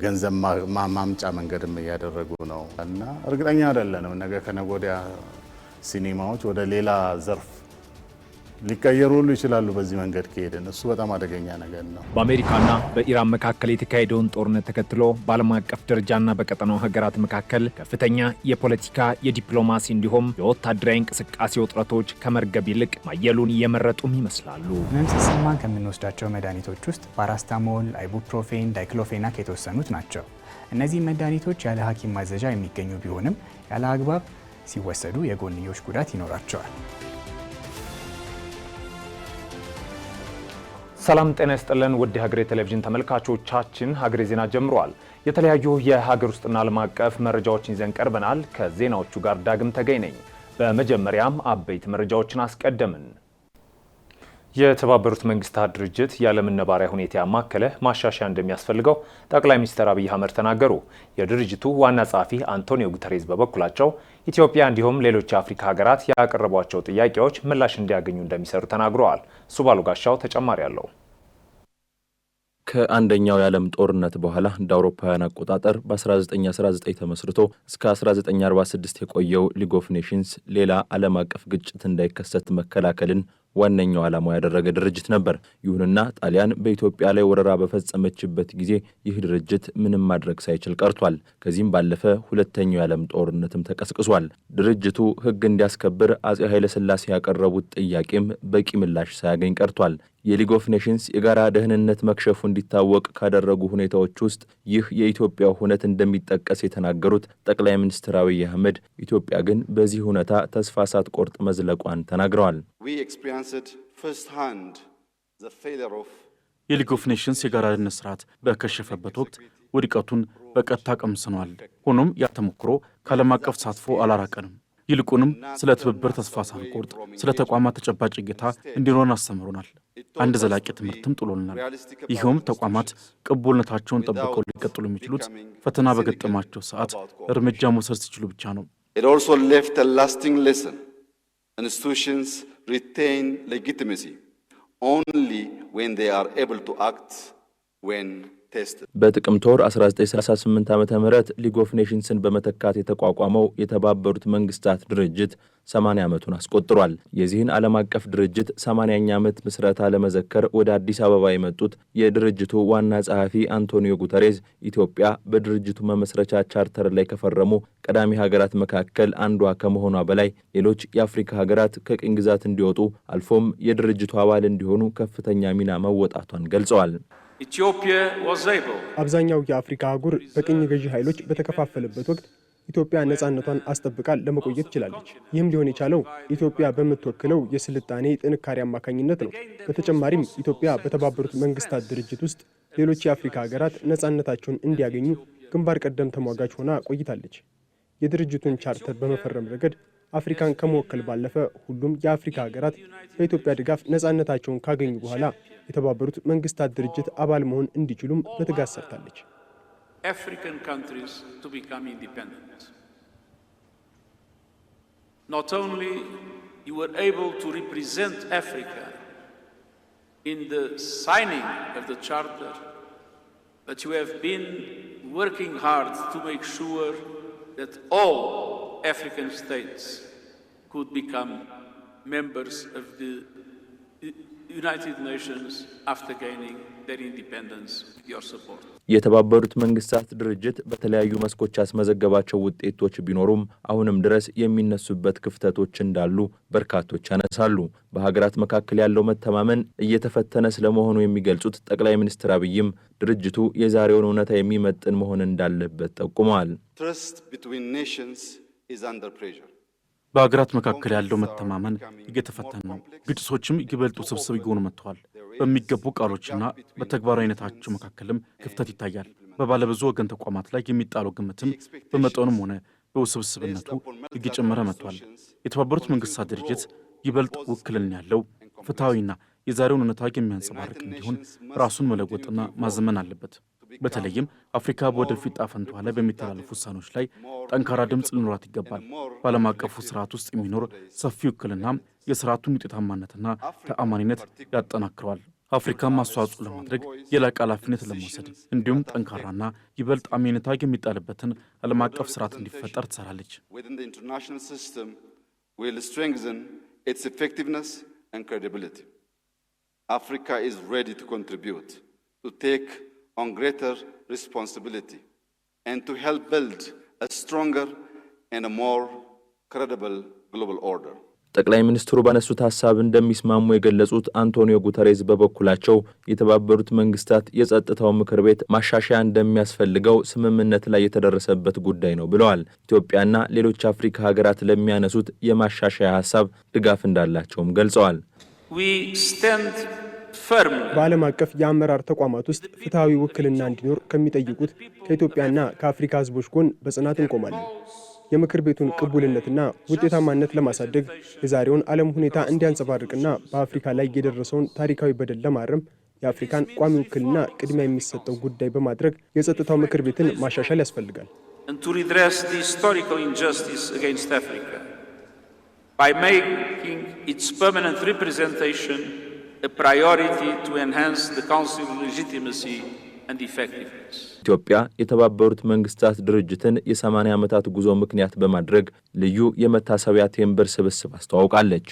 ገንዘብ ማምጫ መንገድም ያደረጉ ነው እና እርግጠኛ አይደለንም ነገ ከነጎዲያ ሲኒማዎች ወደ ሌላ ዘርፍ ሊቀየሩ ይችላሉ በዚህ መንገድ ከሄደን እሱ በጣም አደገኛ ነገር ነው። በአሜሪካና በኢራን መካከል የተካሄደውን ጦርነት ተከትሎ በዓለም አቀፍ ደረጃና በቀጠናው ሀገራት መካከል ከፍተኛ የፖለቲካ የዲፕሎማሲ እንዲሁም የወታደራዊ እንቅስቃሴ ውጥረቶች ከመርገብ ይልቅ ማየሉን እየመረጡም ይመስላሉ። ህመም ሲሰማን ከምንወስዳቸው መድኃኒቶች ውስጥ ፓራስታሞል፣ አይቡፕሮፌን፣ ዳይክሎፌናክ የተወሰኑት ናቸው። እነዚህ መድኃኒቶች ያለ ሐኪም ማዘዣ የሚገኙ ቢሆንም ያለ አግባብ ሲወሰዱ የጎንዮሽ ጉዳት ይኖራቸዋል። ሰላም ጤና ይስጥልን ውድ ሀገሬ ቴሌቪዥን ተመልካቾቻችን፣ ሀገሬ ዜና ጀምሯል። የተለያዩ የሀገር ውስጥና ዓለም አቀፍ መረጃዎችን ይዘን ቀርበናል። ከዜናዎቹ ጋር ዳግም ተገኝ ነኝ። በመጀመሪያም አበይት መረጃዎችን አስቀደምን። የተባበሩት መንግስታት ድርጅት የዓለምን ነባራዊ ሁኔታ ያማከለ ማሻሻያ እንደሚያስፈልገው ጠቅላይ ሚኒስትር አብይ አህመድ ተናገሩ። የድርጅቱ ዋና ጸሐፊ አንቶኒዮ ጉተሬዝ በበኩላቸው ኢትዮጵያ እንዲሁም ሌሎች የአፍሪካ ሀገራት ያቀረቧቸው ጥያቄዎች ምላሽ እንዲያገኙ እንደሚሰሩ ተናግረዋል። ሱባሉ ጋሻው ተጨማሪ አለው። ከአንደኛው የዓለም ጦርነት በኋላ እንደ አውሮፓውያን አቆጣጠር በ1919 ተመስርቶ እስከ 1946 የቆየው ሊግ ኦፍ ኔሽንስ ሌላ ዓለም አቀፍ ግጭት እንዳይከሰት መከላከልን ዋነኛው ዓላማው ያደረገ ድርጅት ነበር። ይሁንና ጣሊያን በኢትዮጵያ ላይ ወረራ በፈጸመችበት ጊዜ ይህ ድርጅት ምንም ማድረግ ሳይችል ቀርቷል። ከዚህም ባለፈ ሁለተኛው የዓለም ጦርነትም ተቀስቅሷል። ድርጅቱ ሕግ እንዲያስከብር አጼ ኃይለ ሥላሴ ያቀረቡት ጥያቄም በቂ ምላሽ ሳያገኝ ቀርቷል። የሊግ ኦፍ ኔሽንስ የጋራ ደህንነት መክሸፉ እንዲታወቅ ካደረጉ ሁኔታዎች ውስጥ ይህ የኢትዮጵያ ሁነት እንደሚጠቀስ የተናገሩት ጠቅላይ ሚኒስትር አብይ አህመድ ኢትዮጵያ ግን በዚህ ሁኔታ ተስፋ ሳትቆርጥ መዝለቋን ተናግረዋል። የሊግ ኦፍ ኔሽንስ የጋራ ደህንነት ስርዓት በከሸፈበት ወቅት ውድቀቱን በቀጥታ ቀምሰነዋል። ሆኖም ያ ተሞክሮ ከዓለም አቀፍ ተሳትፎ አላራቀንም። ይልቁንም ስለ ትብብር ተስፋ ሳንቆርጥ ስለ ተቋማት ተጨባጭ እይታ እንዲኖረን አስተምሮናል። አንድ ዘላቂ ትምህርትም ጥሎልናል። ይኸውም ተቋማት ቅቡልነታቸውን ጠብቀው ሊቀጥሉ የሚችሉት ፈተና በገጠማቸው ሰዓት እርምጃ መውሰድ ሲችሉ ብቻ ነው። It also left a lasting lesson. Institutions retain legitimacy only when they are able to act when በጥቅምት ወር 1938 ዓ.ም ሊግ ኦፍ ኔሽንስን በመተካት የተቋቋመው የተባበሩት መንግስታት ድርጅት 80 ዓመቱን አስቆጥሯል። የዚህን ዓለም አቀፍ ድርጅት 80ኛ ዓመት ምስረታ ለመዘከር ወደ አዲስ አበባ የመጡት የድርጅቱ ዋና ጸሐፊ አንቶኒዮ ጉተሬዝ ኢትዮጵያ በድርጅቱ መመስረቻ ቻርተር ላይ ከፈረሙ ቀዳሚ ሀገራት መካከል አንዷ ከመሆኗ በላይ ሌሎች የአፍሪካ ሀገራት ከቅኝ ግዛት እንዲወጡ አልፎም የድርጅቱ አባል እንዲሆኑ ከፍተኛ ሚና መወጣቷን ገልጸዋል። አብዛኛው የአፍሪካ አህጉር በቅኝ ገዢ ኃይሎች በተከፋፈለበት ወቅት ኢትዮጵያ ነፃነቷን አስጠብቃ ለመቆየት ችላለች። ይህም ሊሆን የቻለው ኢትዮጵያ በምትወክለው የስልጣኔ ጥንካሬ አማካኝነት ነው። በተጨማሪም ኢትዮጵያ በተባበሩት መንግስታት ድርጅት ውስጥ ሌሎች የአፍሪካ ሀገራት ነፃነታቸውን እንዲያገኙ ግንባር ቀደም ተሟጋች ሆና ቆይታለች። የድርጅቱን ቻርተር በመፈረም ረገድ አፍሪካን ከመወከል ባለፈ ሁሉም የአፍሪካ ሀገራት በኢትዮጵያ ድጋፍ ነፃነታቸውን ካገኙ በኋላ የተባበሩት መንግስታት ድርጅት አባል መሆን እንዲችሉም በትጋት ሰርታለች። African countries to become independent. Not only you were able to represent Africa in the signing of the charter, but you have been working hard to make sure that all African states could become members of the United Nations after gaining their independence with your support. የተባበሩት መንግስታት ድርጅት በተለያዩ መስኮች ያስመዘገባቸው ውጤቶች ቢኖሩም አሁንም ድረስ የሚነሱበት ክፍተቶች እንዳሉ በርካቶች ያነሳሉ። በሀገራት መካከል ያለው መተማመን እየተፈተነ ስለመሆኑ የሚገልጹት ጠቅላይ ሚኒስትር አብይም ድርጅቱ የዛሬውን እውነታ የሚመጥን መሆን እንዳለበት ጠቁመዋል። Trust between nations is under pressure. በሀገራት መካከል ያለው መተማመን እየተፈተነ ነው። ግጭቶችም ይበልጡ ውስብስብ እየሆኑ መጥተዋል። በሚገቡ ቃሎችና በተግባራዊነታቸው መካከልም ክፍተት ይታያል። በባለብዙ ወገን ተቋማት ላይ የሚጣለው ግምትም በመጠኑም ሆነ በውስብስብነቱ እየጨመረ መጥቷል። የተባበሩት መንግስታት ድርጅት ይበልጥ ውክልና ያለው ፍትሐዊና የዛሬውን እውነታ የሚያንጸባርቅ እንዲሆን ራሱን መለወጥና ማዘመን አለበት። በተለይም አፍሪካ በወደፊት ጣፈንቷ ላይ በሚተላለፉ ውሳኔዎች ላይ ጠንካራ ድምፅ ሊኖራት ይገባል። በዓለም አቀፉ ስርዓት ውስጥ የሚኖር ሰፊ ውክልና የስርዓቱን ውጤታማነትና ተአማኒነት ያጠናክረዋል። አፍሪካም አስተዋጽኦ ለማድረግ የላቀ ኃላፊነት ለመውሰድ እንዲሁም ጠንካራና ይበልጥ አሜኔታ የሚጣልበትን ዓለም አቀፍ ስርዓት እንዲፈጠር ትሰራለች። Africa is ready to contribute, to take on greater responsibility, and to help build a stronger and a more credible global order. ጠቅላይ ሚኒስትሩ ባነሱት ሐሳብ እንደሚስማሙ የገለጹት አንቶኒዮ ጉተሬዝ በበኩላቸው የተባበሩት መንግስታት የጸጥታው ምክር ቤት ማሻሻያ እንደሚያስፈልገው ስምምነት ላይ የተደረሰበት ጉዳይ ነው ብለዋል። ኢትዮጵያና ሌሎች አፍሪካ ሀገራት ለሚያነሱት የማሻሻያ ሐሳብ ድጋፍ እንዳላቸውም ገልጸዋል። በዓለም አቀፍ የአመራር ተቋማት ውስጥ ፍትሐዊ ውክልና እንዲኖር ከሚጠይቁት ከኢትዮጵያና ከአፍሪካ ህዝቦች ጎን በጽናት እንቆማለን። የምክር ቤቱን ቅቡልነትና ውጤታማነት ለማሳደግ የዛሬውን ዓለም ሁኔታ እንዲያንጸባርቅና በአፍሪካ ላይ የደረሰውን ታሪካዊ በደል ለማረም የአፍሪካን ቋሚ ውክልና ቅድሚያ የሚሰጠው ጉዳይ በማድረግ የጸጥታው ምክር ቤትን ማሻሻል ያስፈልጋል። By making its permanent representation a priority to enhance the Council's legitimacy and effectiveness. ኢትዮጵያ የተባበሩት መንግስታት ድርጅትን የ80 ዓመታት ጉዞ ምክንያት በማድረግ ልዩ የመታሰቢያ ቴምብር ስብስብ አስተዋውቃለች።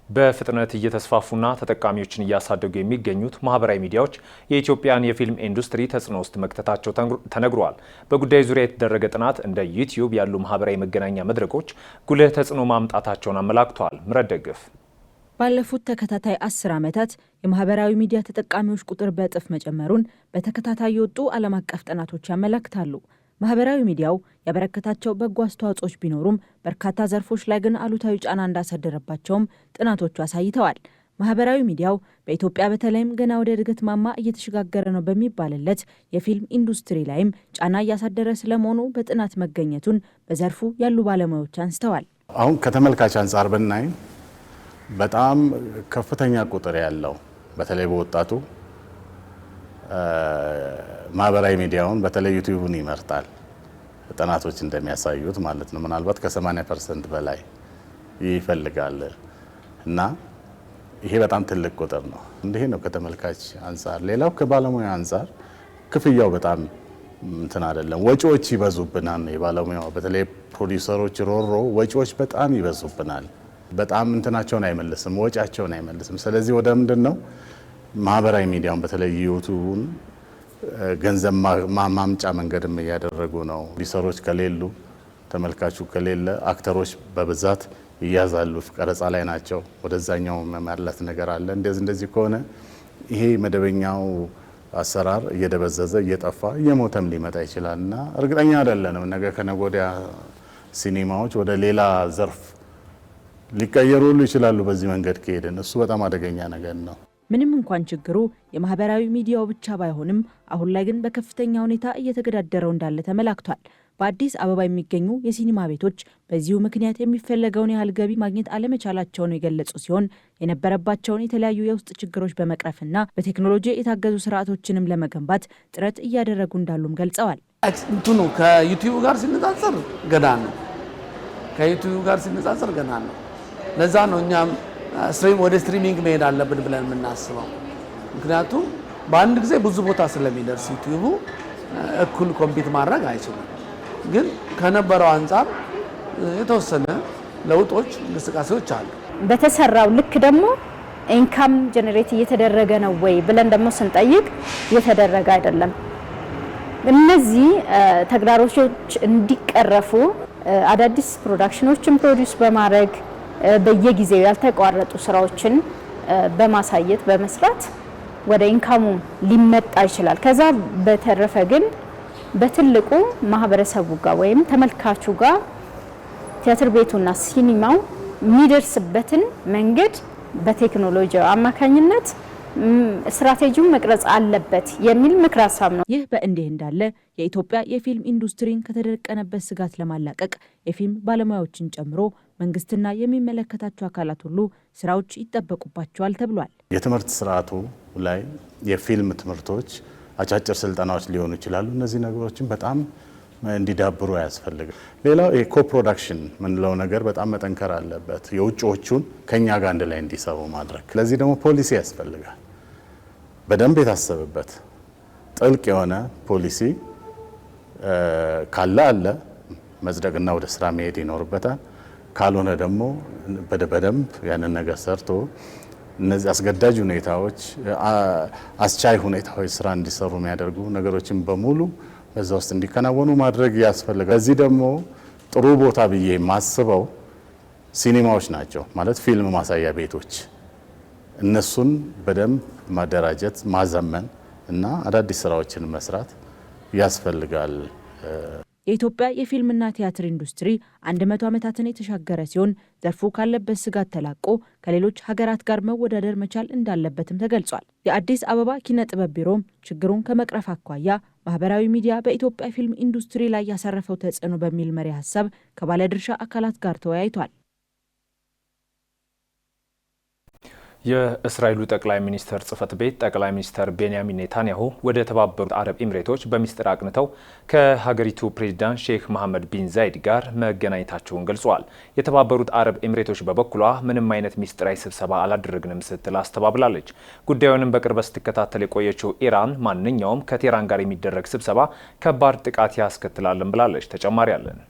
በፍጥነት እየተስፋፉና ተጠቃሚዎችን እያሳደጉ የሚገኙት ማህበራዊ ሚዲያዎች የኢትዮጵያን የፊልም ኢንዱስትሪ ተጽዕኖ ውስጥ መክተታቸው ተነግሯል። በጉዳዩ ዙሪያ የተደረገ ጥናት እንደ ዩቲዩብ ያሉ ማህበራዊ መገናኛ መድረኮች ጉልህ ተጽዕኖ ማምጣታቸውን አመላክቷል። ምረደግፍ ባለፉት ተከታታይ 10 ዓመታት የማህበራዊ ሚዲያ ተጠቃሚዎች ቁጥር በእጥፍ መጨመሩን በተከታታይ የወጡ ዓለም አቀፍ ጥናቶች ያመለክታሉ። ማህበራዊ ሚዲያው ያበረከታቸው በጎ አስተዋጽኦች ቢኖሩም በርካታ ዘርፎች ላይ ግን አሉታዊ ጫና እንዳሳደረባቸውም ጥናቶቹ አሳይተዋል። ማህበራዊ ሚዲያው በኢትዮጵያ በተለይም ገና ወደ እድገት ማማ እየተሸጋገረ ነው በሚባልለት የፊልም ኢንዱስትሪ ላይም ጫና እያሳደረ ስለመሆኑ በጥናት መገኘቱን በዘርፉ ያሉ ባለሙያዎች አንስተዋል። አሁን ከተመልካች አንጻር ብናይ በጣም ከፍተኛ ቁጥር ያለው በተለይ በወጣቱ ማህበራዊ ሚዲያውን በተለይ ዩቲዩብን ይመርጣል። ጥናቶች እንደሚያሳዩት ማለት ነው። ምናልባት ከ80% በላይ ይፈልጋል እና ይሄ በጣም ትልቅ ቁጥር ነው። እንዲህ ነው ከተመልካች አንጻር። ሌላው ከባለሙያ አንጻር ክፍያው በጣም እንትን አይደለም። ወጪዎች ይበዙብናል። የባለሙያው በተለይ ፕሮዲውሰሮች ሮሮ ወጪዎች በጣም ይበዙብናል። በጣም እንትናቸውን አይመልስም፣ ወጪያቸውን አይመልስም። ስለዚህ ወደ ምንድነው ማህበራዊ ሚዲያውን በተለይ ዩቲዩብን ገንዘብ ማምጫ መንገድም እያደረጉ ነው። ፕሮዲውሰሮች ከሌሉ ተመልካቹ ከሌለ አክተሮች በብዛት ይያዛሉ፣ ቀረጻ ላይ ናቸው። ወደዛኛው መመለስ ነገር አለ። እንደዚህ ከሆነ ይሄ መደበኛው አሰራር እየደበዘዘ እየጠፋ እየሞተም ሊመጣ ይችላልና እርግጠኛ አይደለንም ነገ ከነገ ወዲያ ሲኒማዎች ወደ ሌላ ዘርፍ ሊቀየሩ ይችላሉ በዚህ መንገድ ከሄድን። እሱ በጣም አደገኛ ነገር ነው። ምንም እንኳን ችግሩ የማህበራዊ ሚዲያው ብቻ ባይሆንም አሁን ላይ ግን በከፍተኛ ሁኔታ እየተገዳደረው እንዳለ ተመላክቷል። በአዲስ አበባ የሚገኙ የሲኒማ ቤቶች በዚሁ ምክንያት የሚፈለገውን ያህል ገቢ ማግኘት አለመቻላቸውን የገለጹ ሲሆን የነበረባቸውን የተለያዩ የውስጥ ችግሮች በመቅረፍና በቴክኖሎጂ የታገዙ ስርዓቶችንም ለመገንባት ጥረት እያደረጉ እንዳሉም ገልጸዋል። እንትኑ ከዩቲዩብ ጋር ሲነጻጸር ገና ነው። ከዩቲዩብ ጋር ሲነጻጸር ገና ነው። ለዛ ነው እኛም ወደ ስትሪሚንግ መሄድ አለብን ብለን የምናስበው። ምክንያቱም በአንድ ጊዜ ብዙ ቦታ ስለሚደርስ ዩቲዩቡ እኩል ኮምፒት ማድረግ አይችልም። ግን ከነበረው አንጻር የተወሰነ ለውጦች፣ እንቅስቃሴዎች አሉ። በተሰራው ልክ ደግሞ ኢንካም ጀነሬት እየተደረገ ነው ወይ ብለን ደግሞ ስንጠይቅ እየተደረገ አይደለም። እነዚህ ተግዳሮቶች እንዲቀረፉ አዳዲስ ፕሮዳክሽኖችን ፕሮዲዩስ በማድረግ በየጊዜው ያልተቋረጡ ስራዎችን በማሳየት በመስራት ወደ ኢንካሙ ሊመጣ ይችላል። ከዛ በተረፈ ግን በትልቁ ማህበረሰቡ ጋር ወይም ተመልካቹ ጋር ቲያትር ቤቱና ሲኒማው የሚደርስበትን መንገድ በቴክኖሎጂ አማካኝነት ስትራቴጂውን መቅረጽ አለበት የሚል ምክር ሀሳብ ነው። ይህ በእንዲህ እንዳለ የኢትዮጵያ የፊልም ኢንዱስትሪን ከተደቀነበት ስጋት ለማላቀቅ የፊልም ባለሙያዎችን ጨምሮ መንግስትና የሚመለከታቸው አካላት ሁሉ ስራዎች ይጠበቁባቸዋል ተብሏል። የትምህርት ስርዓቱ ላይ የፊልም ትምህርቶች፣ አጫጭር ስልጠናዎች ሊሆኑ ይችላሉ። እነዚህ ነገሮችን በጣም እንዲዳብሩ ያስፈልጋል። ሌላው የኮፕሮዳክሽን ምንለው ነገር በጣም መጠንከር አለበት። የውጭዎቹን ከኛ ጋር አንድ ላይ እንዲሰሩ ማድረግ። ለዚህ ደግሞ ፖሊሲ ያስፈልጋል። በደንብ የታሰበበት ጥልቅ የሆነ ፖሊሲ ካለ መጽደቅና ወደ ስራ መሄድ ይኖርበታል። ካልሆነ ደግሞ በደንብ ያንን ነገር ሰርቶ እነዚህ አስገዳጅ ሁኔታዎች፣ አስቻይ ሁኔታዎች ስራ እንዲሰሩ የሚያደርጉ ነገሮችን በሙሉ በዛ ውስጥ እንዲከናወኑ ማድረግ ያስፈልጋል። ለዚህ ደግሞ ጥሩ ቦታ ብዬ የማስበው ሲኒማዎች ናቸው። ማለት ፊልም ማሳያ ቤቶች፣ እነሱን በደንብ ማደራጀት፣ ማዘመን እና አዳዲስ ስራዎችን መስራት ያስፈልጋል። የኢትዮጵያ የፊልምና ቲያትር ኢንዱስትሪ 100 ዓመታትን የተሻገረ ሲሆን ዘርፉ ካለበት ስጋት ተላቆ ከሌሎች ሀገራት ጋር መወዳደር መቻል እንዳለበትም ተገልጿል። የአዲስ አበባ ኪነ ጥበብ ቢሮም ችግሩን ከመቅረፍ አኳያ ማህበራዊ ሚዲያ በኢትዮጵያ ፊልም ኢንዱስትሪ ላይ ያሳረፈው ተጽዕኖ በሚል መሪ ሀሳብ ከባለድርሻ አካላት ጋር ተወያይቷል። የእስራኤሉ ጠቅላይ ሚኒስትር ጽህፈት ቤት ጠቅላይ ሚኒስትር ቤንያሚን ኔታንያሁ ወደ ተባበሩት አረብ ኤሚሬቶች በሚስጥር አቅንተው ከሀገሪቱ ፕሬዚዳንት ሼክ መሐመድ ቢን ዛይድ ጋር መገናኘታቸውን ገልጸዋል። የተባበሩት አረብ ኤሚሬቶች በበኩሏ ምንም አይነት ሚስጥራዊ ስብሰባ አላደረግንም ስትል አስተባብላለች። ጉዳዩንም በቅርበት ስትከታተል የቆየችው ኢራን ማንኛውም ከቴህራን ጋር የሚደረግ ስብሰባ ከባድ ጥቃት ያስከትላልን ብላለች። ተጨማሪ አለን።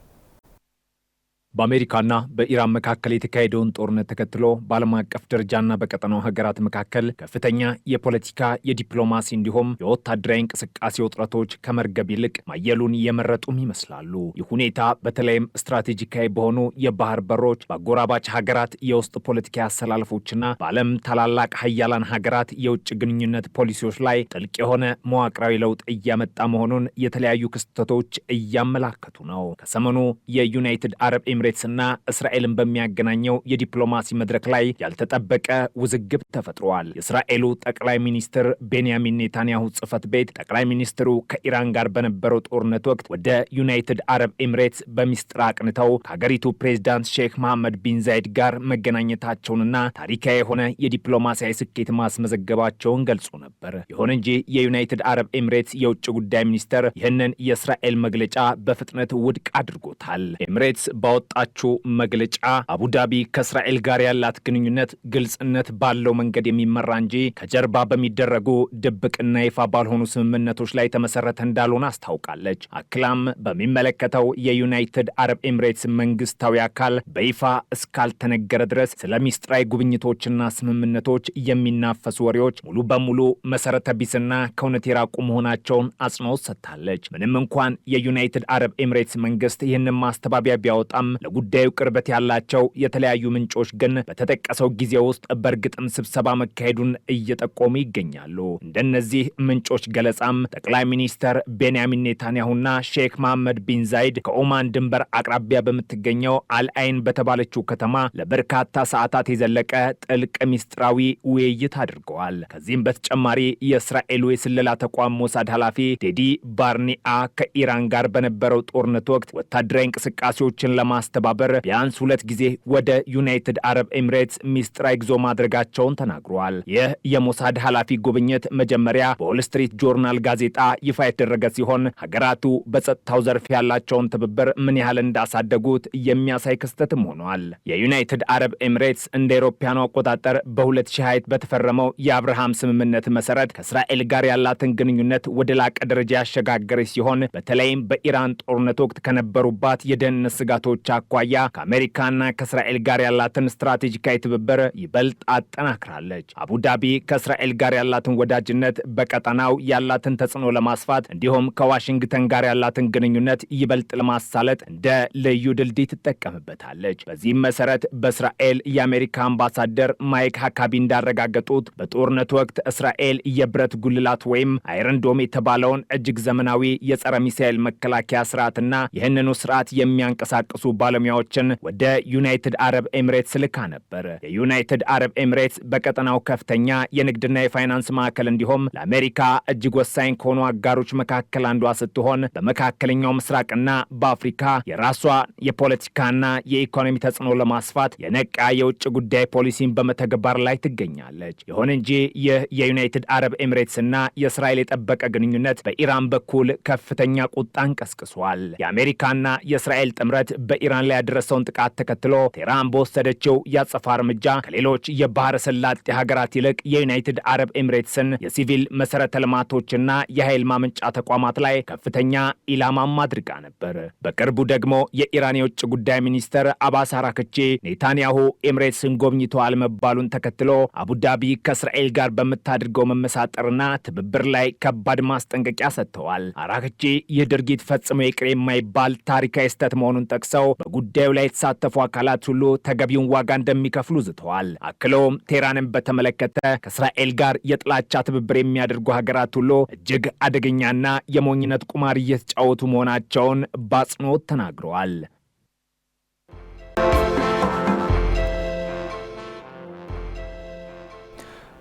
በአሜሪካና በኢራን መካከል የተካሄደውን ጦርነት ተከትሎ በዓለም አቀፍ ደረጃና በቀጠናው ሀገራት መካከል ከፍተኛ የፖለቲካ የዲፕሎማሲ እንዲሁም የወታደራዊ እንቅስቃሴ ውጥረቶች ከመርገብ ይልቅ ማየሉን የመረጡም ይመስላሉ። ይህ ሁኔታ በተለይም ስትራቴጂካዊ በሆኑ የባህር በሮች፣ በአጎራባች ሀገራት የውስጥ ፖለቲካ አሰላለፎችና በዓለም ታላላቅ ሀያላን ሀገራት የውጭ ግንኙነት ፖሊሲዎች ላይ ጥልቅ የሆነ መዋቅራዊ ለውጥ እያመጣ መሆኑን የተለያዩ ክስተቶች እያመላከቱ ነው። ከሰሞኑ የዩናይትድ አረብ ኤሚሬትስና እስራኤልን በሚያገናኘው የዲፕሎማሲ መድረክ ላይ ያልተጠበቀ ውዝግብ ተፈጥሯል። የእስራኤሉ ጠቅላይ ሚኒስትር ቤንያሚን ኔታንያሁ ጽህፈት ቤት ጠቅላይ ሚኒስትሩ ከኢራን ጋር በነበረው ጦርነት ወቅት ወደ ዩናይትድ አረብ ኤሚሬትስ በሚስጥር አቅንተው ከሀገሪቱ ፕሬዚዳንት ሼክ መሐመድ ቢን ዛይድ ጋር መገናኘታቸውንና ታሪካዊ የሆነ የዲፕሎማሲያዊ ስኬት ማስመዘገባቸውን ገልጾ ነበር። ይሁን እንጂ የዩናይትድ አረብ ኤሚሬትስ የውጭ ጉዳይ ሚኒስትር ይህንን የእስራኤል መግለጫ በፍጥነት ውድቅ አድርጎታል። ኤሚሬትስ ጣችሁ መግለጫ አቡዳቢ ከእስራኤል ጋር ያላት ግንኙነት ግልጽነት ባለው መንገድ የሚመራ እንጂ ከጀርባ በሚደረጉ ድብቅና ይፋ ባልሆኑ ስምምነቶች ላይ ተመሰረተ እንዳልሆነ አስታውቃለች። አክላም በሚመለከተው የዩናይትድ አረብ ኤሚሬትስ መንግስታዊ አካል በይፋ እስካልተነገረ ድረስ ስለ ሚስጥራዊ ጉብኝቶችና ስምምነቶች የሚናፈሱ ወሬዎች ሙሉ በሙሉ መሰረተ ቢስና ከእውነት የራቁ መሆናቸውን አጽንኦት ሰጥታለች። ምንም እንኳን የዩናይትድ አረብ ኤሚሬትስ መንግስት ይህንን ማስተባበያ ቢያወጣም ለጉዳዩ ቅርበት ያላቸው የተለያዩ ምንጮች ግን በተጠቀሰው ጊዜ ውስጥ በእርግጥም ስብሰባ መካሄዱን እየጠቆሙ ይገኛሉ። እንደነዚህ ምንጮች ገለጻም ጠቅላይ ሚኒስትር ቤንያሚን ኔታንያሁና ሼክ መሐመድ ቢን ዛይድ ከኦማን ድንበር አቅራቢያ በምትገኘው አልአይን በተባለችው ከተማ ለበርካታ ሰዓታት የዘለቀ ጥልቅ ሚስጥራዊ ውይይት አድርገዋል። ከዚህም በተጨማሪ የእስራኤሉ የስለላ ተቋም ሞሳድ ኃላፊ ቴዲ ባርኒአ ከኢራን ጋር በነበረው ጦርነት ወቅት ወታደራዊ እንቅስቃሴዎችን ለማስተባበር ቢያንስ 2 ጊዜ ወደ ዩናይትድ አረብ ኤሚሬትስ ሚስጥራዊ ጉዞ ማድረጋቸውን ተናግረዋል። ይህ የሞሳድ ኃላፊ ጉብኝት መጀመሪያ በዎል ስትሪት ጆርናል ጋዜጣ ይፋ የተደረገ ሲሆን ሀገራቱ በጸጥታው ዘርፍ ያላቸውን ትብብር ምን ያህል እንዳሳደጉት የሚያሳይ ክስተትም ሆኗል። የዩናይትድ አረብ ኤሚሬትስ እንደ አውሮፓውያኑ አቆጣጠር በ2020 በተፈረመው የአብርሃም ስምምነት መሰረት ከእስራኤል ጋር ያላትን ግንኙነት ወደ ላቀ ደረጃ ያሸጋገረች ሲሆን በተለይም በኢራን ጦርነት ወቅት ከነበሩባት የደህንነት ስጋቶች አኳያ ከአሜሪካና ከእስራኤል ጋር ያላትን ስትራቴጂካዊ ትብብር ይበልጥ አጠናክራለች። አቡዳቢ ከእስራኤል ጋር ያላትን ወዳጅነት፣ በቀጠናው ያላትን ተጽዕኖ ለማስፋት እንዲሁም ከዋሽንግተን ጋር ያላትን ግንኙነት ይበልጥ ለማሳለጥ እንደ ልዩ ድልድይ ትጠቀምበታለች። በዚህም መሰረት በእስራኤል የአሜሪካ አምባሳደር ማይክ ሃካቢ እንዳረጋገጡት በጦርነቱ ወቅት እስራኤል የብረት ጉልላት ወይም አይረንዶም የተባለውን እጅግ ዘመናዊ የጸረ ሚሳኤል መከላከያ ስርዓትና ይህንኑ ስርዓት የሚያንቀሳቅሱ ባለሙያዎችን ወደ ዩናይትድ አረብ ኤሚሬትስ ልካ ነበር። የዩናይትድ አረብ ኤሚሬትስ በቀጠናው ከፍተኛ የንግድና የፋይናንስ ማዕከል እንዲሁም ለአሜሪካ እጅግ ወሳኝ ከሆኑ አጋሮች መካከል አንዷ ስትሆን በመካከለኛው ምስራቅና በአፍሪካ የራሷ የፖለቲካና የኢኮኖሚ ተጽዕኖ ለማስፋት የነቃ የውጭ ጉዳይ ፖሊሲን በመተግበር ላይ ትገኛለች። ይሁን እንጂ ይህ የዩናይትድ አረብ ኤሚሬትስና የእስራኤል የጠበቀ ግንኙነት በኢራን በኩል ከፍተኛ ቁጣን ቀስቅሷል። የአሜሪካና የእስራኤል ጥምረት በኢራን ላይ ያደረሰውን ጥቃት ተከትሎ ቴህራን በወሰደችው ያጸፋ እርምጃ ከሌሎች የባህረ ሰላጤ ሀገራት ይልቅ የዩናይትድ አረብ ኤሚሬትስን የሲቪል መሰረተ ልማቶችና የኃይል ማመንጫ ተቋማት ላይ ከፍተኛ ኢላማም አድርጋ ነበር። በቅርቡ ደግሞ የኢራን የውጭ ጉዳይ ሚኒስትር አባስ አራክቺ ኔታንያሁ ኤሚሬትስን ጎብኝተዋል መባሉን ተከትሎ አቡዳቢ ከእስራኤል ጋር በምታደርገው መመሳጠርና ትብብር ላይ ከባድ ማስጠንቀቂያ ሰጥተዋል። አራክቺ ይህ ድርጊት ፈጽሞ ይቅር የማይባል ታሪካዊ ስህተት መሆኑን ጠቅሰው በጉዳዩ ላይ የተሳተፉ አካላት ሁሉ ተገቢውን ዋጋ እንደሚከፍሉ ዝተዋል። አክለውም ቴህራንን በተመለከተ ከእስራኤል ጋር የጥላቻ ትብብር የሚያደርጉ ሀገራት ሁሉ እጅግ አደገኛና የሞኝነት ቁማር እየተጫወቱ መሆናቸውን በአጽንኦት ተናግረዋል።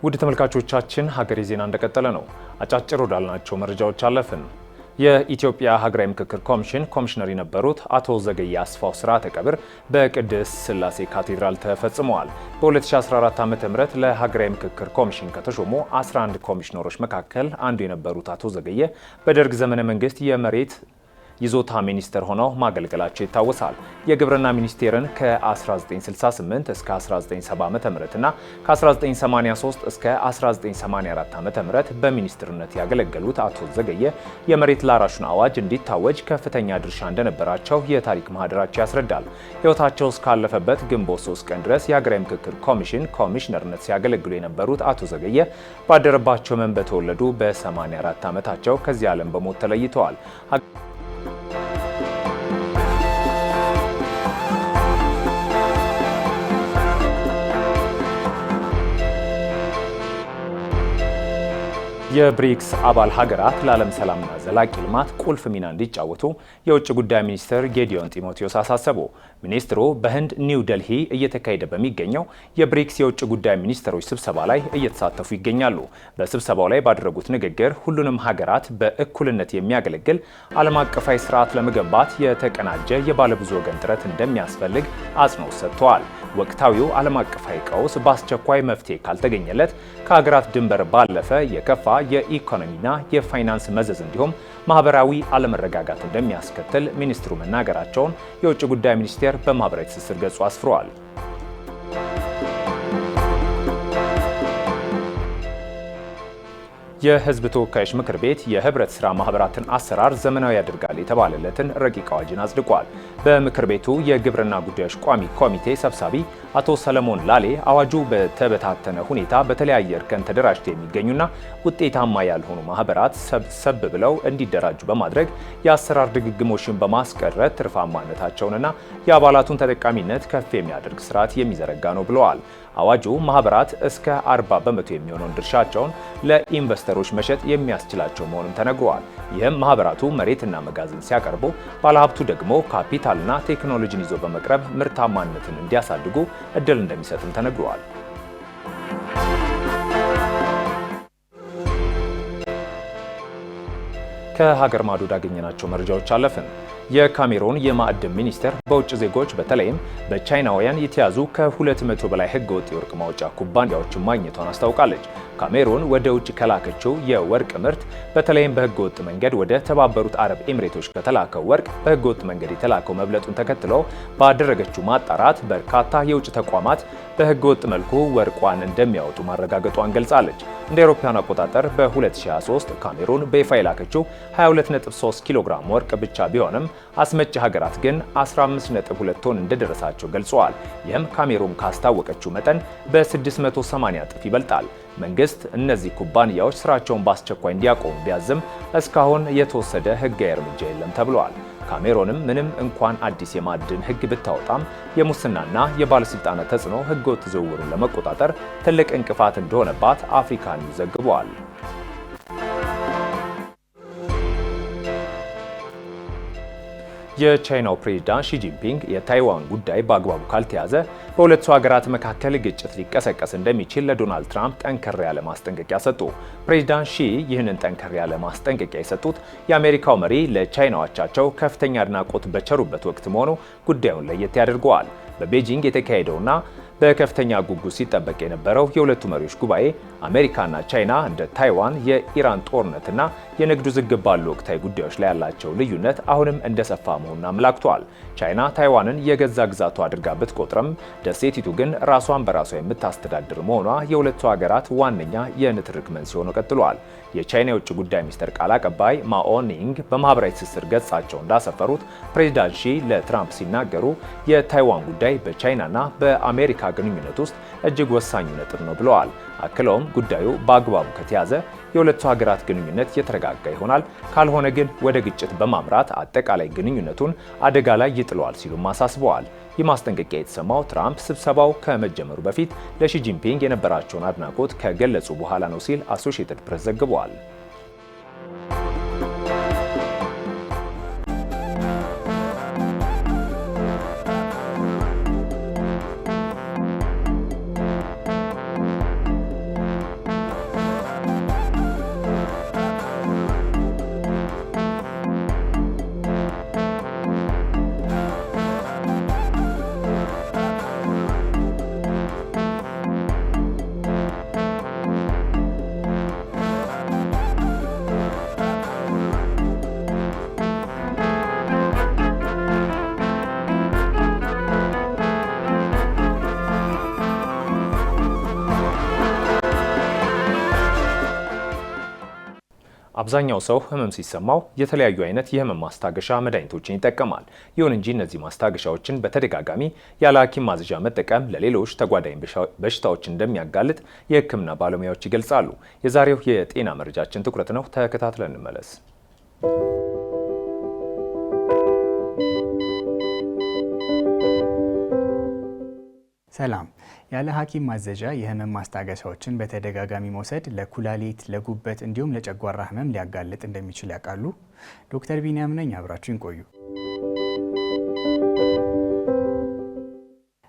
ውድ ተመልካቾቻችን ሀገሬ ዜና እንደቀጠለ ነው። አጫጭር ወዳልናቸው መረጃዎች አለፍን። የኢትዮጵያ ሀገራዊ ምክክር ኮሚሽን ኮሚሽነር የነበሩት አቶ ዘገየ አስፋው ስርዓተ ቀብር በቅድስት ሥላሴ ካቴድራል ተፈጽመዋል። በ2014 ዓ.ም ለሀገራዊ ምክክር ኮሚሽን ከተሾሙ 11 ኮሚሽነሮች መካከል አንዱ የነበሩት አቶ ዘገየ በደርግ ዘመነ መንግስት የመሬት ይዞታ ሚኒስትር ሆነው ማገልገላቸው ይታወሳል። የግብርና ሚኒስቴርን ከ1968 እስከ 1970 ዓ.ም እና ከ1983 እስከ 1984 ዓ.ም በሚኒስትርነት ያገለገሉት አቶ ዘገየ የመሬት ላራሹን አዋጅ እንዲታወጅ ከፍተኛ ድርሻ እንደነበራቸው የታሪክ ማህደራቸው ያስረዳል። ሕይወታቸው እስካለፈበት ግንቦት 3 ቀን ድረስ የሀገራዊ ምክክር ኮሚሽን ኮሚሽነርነት ሲያገለግሉ የነበሩት አቶ ዘገየ ባደረባቸው ሕመም በተወለዱ በ84 ዓመታቸው ከዚህ ዓለም በሞት ተለይተዋል። የብሪክስ አባል ሀገራት ለዓለም ሰላምና ዘላቂ ልማት ቁልፍ ሚና እንዲጫወቱ የውጭ ጉዳይ ሚኒስትር ጌዲዮን ጢሞቴዎስ አሳሰቡ። ሚኒስትሩ በህንድ ኒው ደልሂ እየተካሄደ በሚገኘው የብሪክስ የውጭ ጉዳይ ሚኒስትሮች ስብሰባ ላይ እየተሳተፉ ይገኛሉ። በስብሰባው ላይ ባደረጉት ንግግር ሁሉንም ሀገራት በእኩልነት የሚያገለግል ዓለም አቀፋዊ ስርዓት ለመገንባት የተቀናጀ የባለብዙ ወገን ጥረት እንደሚያስፈልግ አጽንኦት ሰጥተዋል። ወቅታዊው ዓለም አቀፋዊ ቀውስ በአስቸኳይ መፍትሄ ካልተገኘለት ከሀገራት ድንበር ባለፈ የከፋ የኢኮኖሚና የፋይናንስ መዘዝ እንዲሁም ማህበራዊ አለመረጋጋት እንደሚያስከትል ሚኒስትሩ መናገራቸውን የውጭ ጉዳይ ሚኒስቴር በማህበራዊ ትስስር ገጹ አስፍሯል። የህዝብ ተወካዮች ምክር ቤት የህብረት ስራ ማህበራትን አሰራር ዘመናዊ ያደርጋል የተባለለትን ረቂቅ አዋጅን አጽድቋል። በምክር ቤቱ የግብርና ጉዳዮች ቋሚ ኮሚቴ ሰብሳቢ አቶ ሰለሞን ላሌ አዋጁ በተበታተነ ሁኔታ በተለያየ እርከን ተደራጅተው የሚገኙና ውጤታማ ያልሆኑ ማህበራት ሰብሰብ ብለው እንዲደራጁ በማድረግ የአሰራር ድግግሞሽን በማስቀረት ትርፋማነታቸውንና የአባላቱን ተጠቃሚነት ከፍ የሚያደርግ ስርዓት የሚዘረጋ ነው ብለዋል። አዋጁ ማህበራት እስከ 40 በመቶ የሚሆነውን ድርሻቸውን ለኢንቨስተሮች መሸጥ የሚያስችላቸው መሆኑን ተነግሯል። ይህም ማህበራቱ መሬትና መጋዘን ሲያቀርቡ፣ ባለሀብቱ ደግሞ ካፒታልና ቴክኖሎጂን ይዞ በመቅረብ ምርታማነትን እንዲያሳድጉ እድል እንደሚሰጥም ተነግሯል። ከሀገር ማዶ ያገኘናቸው መረጃዎች አለፍን። የካሜሮን የማዕድን ሚኒስቴር በውጭ ዜጎች በተለይም በቻይናውያን የተያዙ ከ200 በላይ ህገወጥ የወርቅ ማውጫ ኩባንያዎችን ማግኘቷን አስታውቃለች። ካሜሮን ወደ ውጭ ከላከችው የወርቅ ምርት በተለይም በህገወጥ መንገድ ወደ ተባበሩት አረብ ኤሚሬቶች ከተላከው ወርቅ በህገወጥ መንገድ የተላከው መብለጡን ተከትሎ ባደረገችው ማጣራት በርካታ የውጭ ተቋማት በህገወጥ መልኩ ወርቋን እንደሚያወጡ ማረጋገጧን ገልጻለች። እንደ አውሮፓውያን አቆጣጠር በ2023 ካሜሩን በይፋ የላከችው 22.3 ኪሎ ግራም ወርቅ ብቻ ቢሆንም አስመጪ ሀገራት ግን 15.2 ቶን እንደደረሳቸው ገልጸዋል። ይህም ካሜሩን ካስታወቀችው መጠን በ680 እጥፍ ይበልጣል። መንግስት እነዚህ ኩባንያዎች ስራቸውን በአስቸኳይ እንዲያቆሙ ቢያዝም እስካሁን የተወሰደ ህጋዊ እርምጃ የለም ተብሏል። ካሜሮንም ምንም እንኳን አዲስ የማዕድን ህግ ብታወጣም የሙስናና የባለስልጣናት ተጽዕኖ ህገወጥ ዝውውሩን ለመቆጣጠር ትልቅ እንቅፋት እንደሆነባት አፍሪካ ኒውስ ዘግቧል። የቻይናው ፕሬዝዳንት ሺ ጂንፒንግ የታይዋን ጉዳይ በአግባቡ ካልተያዘ በሁለቱ ሀገራት መካከል ግጭት ሊቀሰቀስ እንደሚችል ለዶናልድ ትራምፕ ጠንከር ያለ ማስጠንቀቂያ ሰጡ። ፕሬዝዳንት ሺ ይህንን ጠንከር ያለ ማስጠንቀቂያ የሰጡት የአሜሪካው መሪ ለቻይናው አቻቸው ከፍተኛ አድናቆት በቸሩበት ወቅት መሆኑ ጉዳዩን ለየት ያደርገዋል። በቤጂንግ የተካሄደውና በከፍተኛ ጉጉት ሲጠበቅ የነበረው የሁለቱ መሪዎች ጉባኤ አሜሪካና ቻይና እንደ ታይዋን፣ የኢራን ጦርነትና የንግድ ውዝግብ ባሉ ወቅታዊ ጉዳዮች ላይ ያላቸው ልዩነት አሁንም እንደሰፋ መሆኑን አመላክቷል። ቻይና ታይዋንን የገዛ ግዛቷ አድርጋ ብትቆጥርም ደሴቲቱ ግን ራሷን በራሷ የምታስተዳድር መሆኗ የሁለቱ ሀገራት ዋነኛ የንትርክ መንስኤ ሆኖ ቀጥሏል። የቻይና የውጭ ጉዳይ ሚኒስትር ቃል አቀባይ ማኦ ኒንግ በማህበራዊ ትስስር ገጻቸው እንዳሰፈሩት ፕሬዚዳንት ሺ ለትራምፕ ሲናገሩ የታይዋን ጉዳይ በቻይናና በአሜሪካ ግንኙነት ውስጥ እጅግ ወሳኝ ነጥብ ነው ብለዋል። አክለውም ጉዳዩ በአግባቡ ከተያዘ የሁለቱ ሀገራት ግንኙነት የተረጋጋ ይሆናል፣ ካልሆነ ግን ወደ ግጭት በማምራት አጠቃላይ ግንኙነቱን አደጋ ላይ ይጥለዋል ሲሉም አሳስበዋል። ይህ ማስጠንቀቂያ የተሰማው ትራምፕ ስብሰባው ከመጀመሩ በፊት ለሺ ጂንፒንግ የነበራቸውን አድናቆት ከገለጹ በኋላ ነው ሲል አሶሺየትድ ፕሬስ ዘግቧል። አብዛኛው ሰው ህመም ሲሰማው የተለያዩ አይነት የህመም ማስታገሻ መድኃኒቶችን ይጠቀማል። ይሁን እንጂ እነዚህ ማስታገሻዎችን በተደጋጋሚ ያለ ሐኪም ማዘዣ መጠቀም ለሌሎች ተጓዳኝ በሽታዎች እንደሚያጋልጥ የህክምና ባለሙያዎች ይገልጻሉ። የዛሬው የጤና መረጃችን ትኩረት ነው። ተከታትለን እንመለስ። ሰላም። ያለ ሐኪም ማዘዣ የህመም ማስታገሻዎችን በተደጋጋሚ መውሰድ ለኩላሊት፣ ለጉበት እንዲሁም ለጨጓራ ህመም ሊያጋልጥ እንደሚችል ያውቃሉ? ዶክተር ቢኒያም ነኝ፣ አብራችሁን ቆዩ።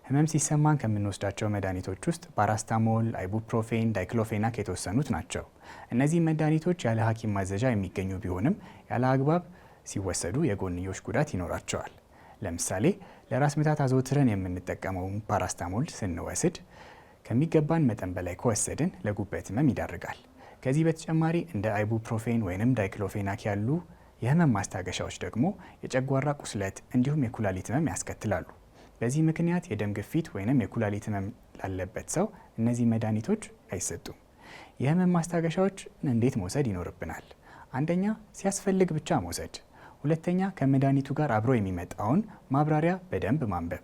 ህመም ሲሰማን ከምንወስዳቸው መድኃኒቶች ውስጥ ፓራስታሞል፣ አይቡፕሮፌን፣ ዳይክሎፌናክ የተወሰኑት ናቸው። እነዚህ መድኃኒቶች ያለ ሐኪም ማዘዣ የሚገኙ ቢሆንም ያለ አግባብ ሲወሰዱ የጎንዮሽ ጉዳት ይኖራቸዋል። ለምሳሌ ለራስ ምታት አዘውትረን የምንጠቀመውን ፓራስታሞል ስንወስድ ከሚገባን መጠን በላይ ከወሰድን ለጉበት ህመም ይዳርጋል። ከዚህ በተጨማሪ እንደ አይቡፕሮፌን ወይም ዳይክሎፌናክ ያሉ የህመም ማስታገሻዎች ደግሞ የጨጓራ ቁስለት እንዲሁም የኩላሊት ህመም ያስከትላሉ። በዚህ ምክንያት የደም ግፊት ወይም የኩላሊት ህመም ላለበት ሰው እነዚህ መድኃኒቶች አይሰጡም። የህመም ማስታገሻዎች እንዴት መውሰድ ይኖርብናል? አንደኛ፣ ሲያስፈልግ ብቻ መውሰድ። ሁለተኛ፣ ከመድኃኒቱ ጋር አብሮ የሚመጣውን ማብራሪያ በደንብ ማንበብ።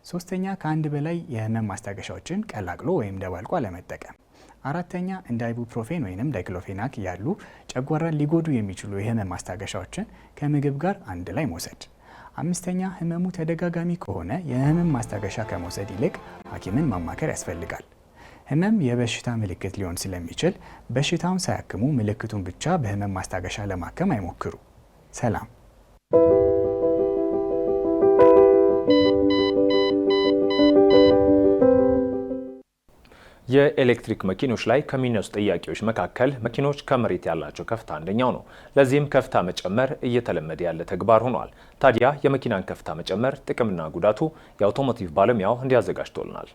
ሶስተኛ፣ ከአንድ በላይ የህመም ማስታገሻዎችን ቀላቅሎ ወይም ደባልቆ አለመጠቀም። አራተኛ፣ እንደ አይቡፕሮፌን ወይም ዳይክሎፌናክ ያሉ ጨጓራን ሊጎዱ የሚችሉ የህመም ማስታገሻዎችን ከምግብ ጋር አንድ ላይ መውሰድ። አምስተኛ፣ ህመሙ ተደጋጋሚ ከሆነ የህመም ማስታገሻ ከመውሰድ ይልቅ ሐኪምን ማማከር ያስፈልጋል። ህመም የበሽታ ምልክት ሊሆን ስለሚችል በሽታውን ሳያክሙ ምልክቱን ብቻ በህመም ማስታገሻ ለማከም አይሞክሩ። ሰላም። የኤሌክትሪክ መኪኖች ላይ ከሚነሱ ጥያቄዎች መካከል መኪኖች ከመሬት ያላቸው ከፍታ አንደኛው ነው። ለዚህም ከፍታ መጨመር እየተለመደ ያለ ተግባር ሆኗል። ታዲያ የመኪናን ከፍታ መጨመር ጥቅምና ጉዳቱ የአውቶሞቲቭ ባለሙያው እንዲያዘጋጅቶልናል።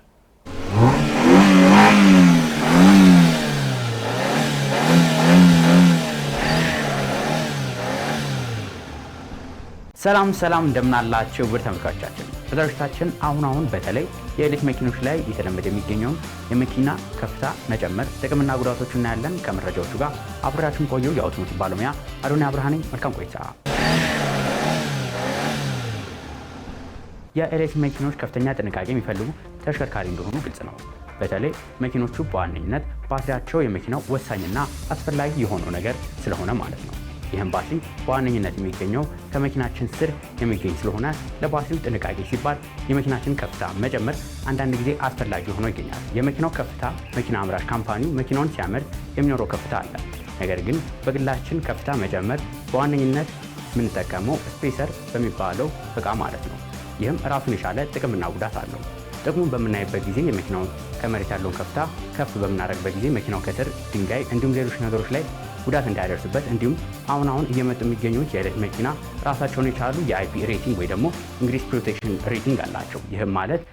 ሰላም እንደምናላችሁ ውድ ተመልካቾቻችን፣ በዝግጅታችን አሁን በተለይ የኤሌክትሪክ መኪኖች ላይ እየተለመደ የሚገኘውን የመኪና ከፍታ መጨመር ጥቅምና ጉዳቶቹ እናያለን። ከመረጃዎቹ ጋር አብራችሁን ቆዩ። የአውቶሞቲቭ ባለሙያ አዶንያ አብርሃ ነኝ። መልካም ቆይታ። የኤሌክትሪክ መኪኖች ከፍተኛ ጥንቃቄ የሚፈልጉ ተሽከርካሪ እንደሆኑ ግልጽ ነው። በተለይ መኪኖቹ በዋነኝነት ባትሪያቸው የመኪናው ወሳኝና አስፈላጊ የሆነው ነገር ስለሆነ ማለት ነው። ይህም ባትሪ በዋነኝነት የሚገኘው ከመኪናችን ስር የሚገኝ ስለሆነ ለባትሪው ጥንቃቄ ሲባል የመኪናችን ከፍታ መጨመር አንዳንድ ጊዜ አስፈላጊ ሆኖ ይገኛል። የመኪናው ከፍታ መኪና አምራች ካምፓኒው መኪናውን ሲያመርት የሚኖረው ከፍታ አለ። ነገር ግን በግላችን ከፍታ መጨመር በዋነኝነት የምንጠቀመው ስፔሰር በሚባለው እቃ ማለት ነው። ይህም ራሱን የቻለ ጥቅምና ጉዳት አለው። ጥቅሙን በምናይበት ጊዜ የመኪናው ከመሬት ያለውን ከፍታ ከፍ በምናደርግበት ጊዜ መኪናው ከስር ድንጋይ እንዲሁም ሌሎች ነገሮች ላይ ጉዳት እንዳያደርስበት እንዲሁም አሁን እየመጡ የሚገኙት የኤሌክትሪክ መኪና ራሳቸውን የቻሉ የአይፒ ሬቲንግ ወይ ደግሞ እንግሊዝ ፕሮቴክሽን ሬቲንግ አላቸው። ይህም ማለት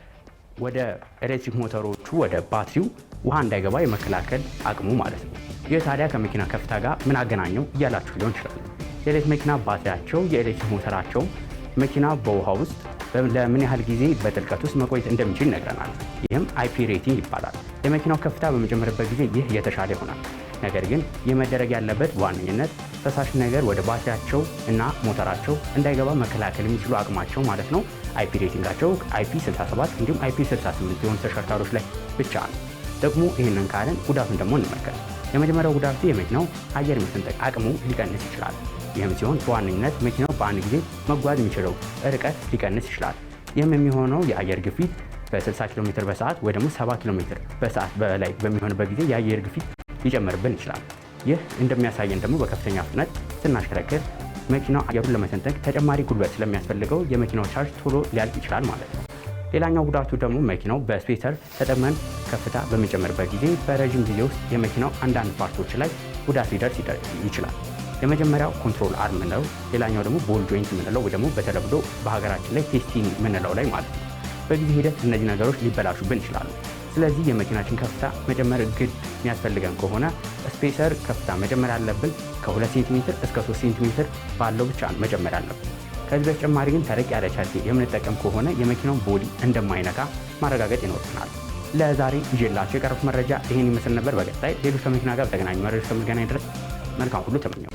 ወደ ኤሌክትሪክ ሞተሮቹ ወደ ባትሪው ውሃ እንዳይገባ የመከላከል አቅሙ ማለት ነው። ይህ ታዲያ ከመኪና ከፍታ ጋር ምን አገናኘው እያላችሁ ሊሆን ይችላል። የኤሌክትሪክ መኪና ባትሪያቸው የኤሌክትሪክ ሞተራቸው መኪና በውሃ ውስጥ ለምን ያህል ጊዜ በጥልቀት ውስጥ መቆየት እንደሚችል ይነግረናል። ይህም አይፒ ሬቲንግ ይባላል። የመኪናው ከፍታ በመጨመርበት ጊዜ ይህ የተሻለ ይሆናል። ነገር ግን የመደረግ ያለበት በዋነኝነት ፈሳሽ ነገር ወደ ባትሪያቸው እና ሞተራቸው እንዳይገባ መከላከል የሚችሉ አቅማቸው ማለት ነው አይፒ ሬቲንጋቸው አይፒ 67 እንዲሁም አይፒ 68 የሆኑ ተሽከርካሪዎች ላይ ብቻ ነው። ደግሞ ይህንን ካለን ጉዳቱን ደግሞ እንመልከት። የመጀመሪያው ጉዳቱ የመኪናው አየር መሰንጠቅ አቅሙ ሊቀንስ ይችላል። ይህም ሲሆን በዋነኝነት መኪናው በአንድ ጊዜ መጓዝ የሚችለው ርቀት ሊቀንስ ይችላል። ይህም የሚሆነው የአየር ግፊት በ60 ኪሎ ሜትር በሰዓት ወይ ደግሞ 70 ኪሎ ሜትር በሰዓት በላይ በሚሆንበት ጊዜ የአየር ግፊት ሊጨምርብን ይችላል። ይህ እንደሚያሳየን ደግሞ በከፍተኛ ፍጥነት ስናሽከረክር መኪናው አየሩን ለመሰንጠቅ ተጨማሪ ጉልበት ስለሚያስፈልገው የመኪናው ቻርጅ ቶሎ ሊያልቅ ይችላል ማለት ነው። ሌላኛው ጉዳቱ ደግሞ መኪናው በስፔሰር ተጠቅመን ከፍታ በሚጨምርበት ጊዜ በረዥም ጊዜ ውስጥ የመኪናው አንዳንድ ፓርቶች ላይ ጉዳት ሊደርስ ይችላል። የመጀመሪያው ኮንትሮል አርም ነው። ሌላኛው ደግሞ ቦል ጆይንት የምንለው ወይ ደግሞ በተለምዶ በሀገራችን ላይ ቴስቲንግ የምንለው ላይ ማለት ነው። በጊዜ ሂደት እነዚህ ነገሮች ሊበላሹብን ይችላሉ። ስለዚህ የመኪናችን ከፍታ መጨመር ግድ የሚያስፈልገን ከሆነ ስፔሰር ከፍታ መጨመር ያለብን ከ2 ሴንቲሜትር እስከ 3 ሴንቲሜትር ባለው ብቻ መጨመር ያለብን። ከዚህ በተጨማሪ ግን ተለቅ ያለ ቻርጅ የምንጠቀም ከሆነ የመኪናውን ቦዲ እንደማይነካ ማረጋገጥ ይኖርብናል። ለዛሬ ይዤላችሁ የቀረቡት መረጃ ይህን ይመስል ነበር። በቀጣይ ሌሎች ከመኪና ጋር በተገናኙ መረጃ እስከምንገናኝ ድረስ መልካም ሁሉ ተመኘው።